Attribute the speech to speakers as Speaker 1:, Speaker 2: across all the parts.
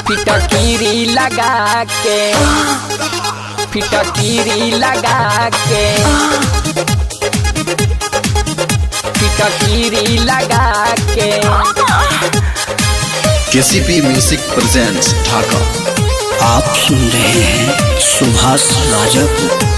Speaker 1: फिटकीरी लगा के, फिटकीरी लगा के, फिटकीरी लगा के।
Speaker 2: केसीपी म्यूजिक प्रेजेंट्स ढाका।
Speaker 3: आप सुन रहे हैं सुभाष राजा को।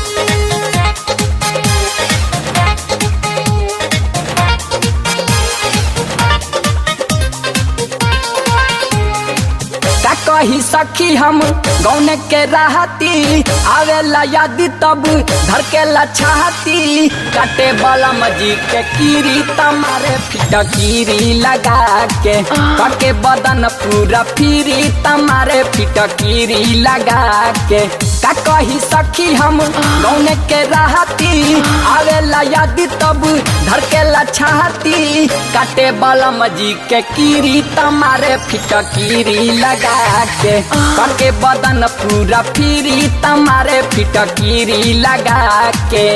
Speaker 1: कही सखी हम गौन के रहती, आवेला याद तब धड़केला छाती। काटे वाला मजी के कीरी तमारे फिटकीरी लगा के, काटे बदन पूरा फिरी तमारे फिटकीरी लगा के। का कही सखी हम गौन के रहती, आवेला याद तब धड़केला छाती। काटे वाला मजी के कीरी तमारे फिटकीरी लगा के, काटे बदन पूरा फिरी तमारे फिटकीरी लगा के,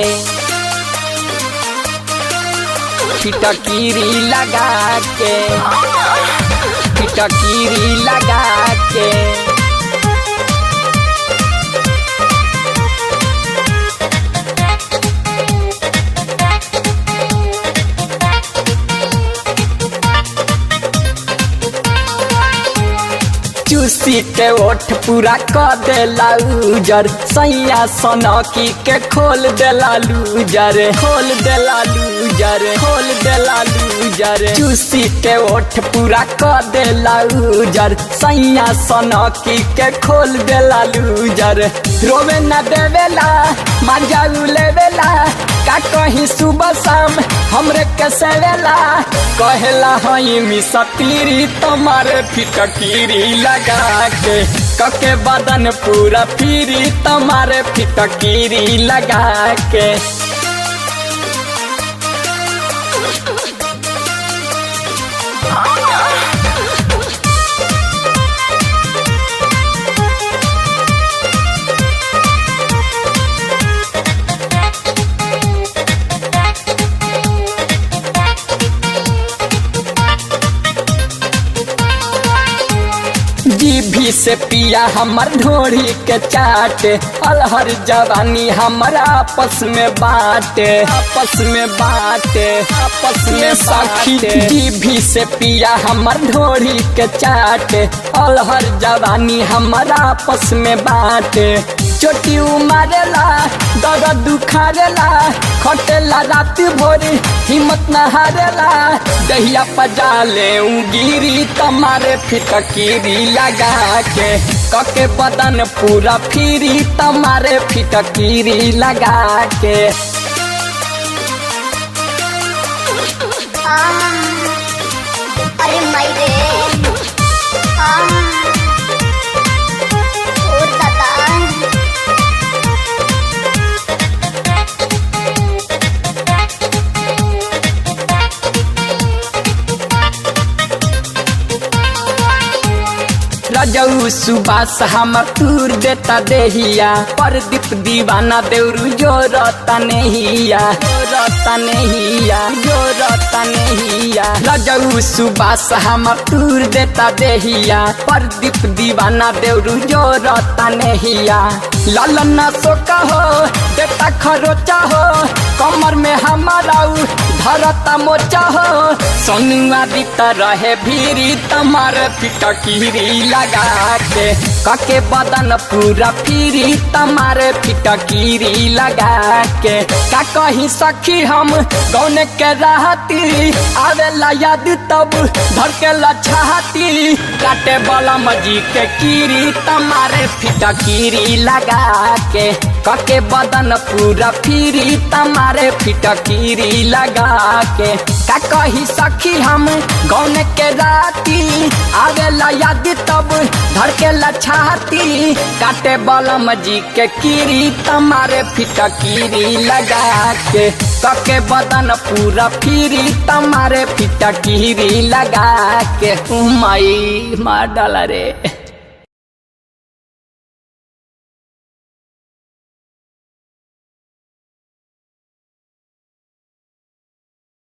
Speaker 1: फिटकीरी लगा के, फिटकीरी लगा के। चूसी के ओठ पूरा कर देला उजर, सैया सनकी के खोल देला लूजर, खोल देला लूजर, खोल देला लूजर। चूसी के ओठ पूरा कर देला उजर, सैया सनकी के खोल देला लूजर। रोवे न देवेला मजा लेवेला, का कहीं सुबह शाम हमरे के सेवेला। कहेला हई मिसतीरी तुम्हारे फिटकीरी लगा के, कके बदन पूरा फिरी तुम्हारे फिटकीरी लगा के। जीभी से पिया हमर ढोरी के चाटे, अलहर जवानी हमारा आपस में बाटे, आपस में बाटे, आपस में सखी। जीभी से पिया हमर ढोरी के चाटे, अलहर जवानी हमारा आपस में बाटे। चोटी उमारेला दर्द दुखारेला, खटेला रात भोरी हिम्मत न हारेला। दहिया पजाले गिरी तमारे फिटकीरी लगा के, कके बदन पूरा फिरी तमारे फिटकीरी लगा के।
Speaker 4: अरे मायरे
Speaker 1: रजऊ सुबास हमर तूर देता देहिया, परदीप दीवाना देवरू जोरता नहिया, जोरता नहिया, जोरता नहिया। रजऊ सुबास हमर तूर देता देहिया, परदीप दीवाना देवरू जोरता नहिया। लालन सोका हो देता खरोचा हो, कमर में हमारा धरता मोचा हो। सोनुआ दीता रहे भीरी तमारे फिटकीरी लगा के, कके बदन पूरा फिरी तमारे फिटकीरी लगा के। का कहीं सखी हम गौन के रहती, आवेला याद तब धड़केला छाती। काटे वाला मजी के कीरी तमारे फिटकीरी लगा के, कके बदन पूरा फिरी तमारे फिटकीरी लगा के। का कही सखी हम गौन के राती, आवेला याद तब धड़केला छाती। काटे वाला मजी के कीरी तमारे फिटकीरी लगा के, कके बदन पूरा फिरी तमारे फिटकीरी लगा के। माई मार डाला रे।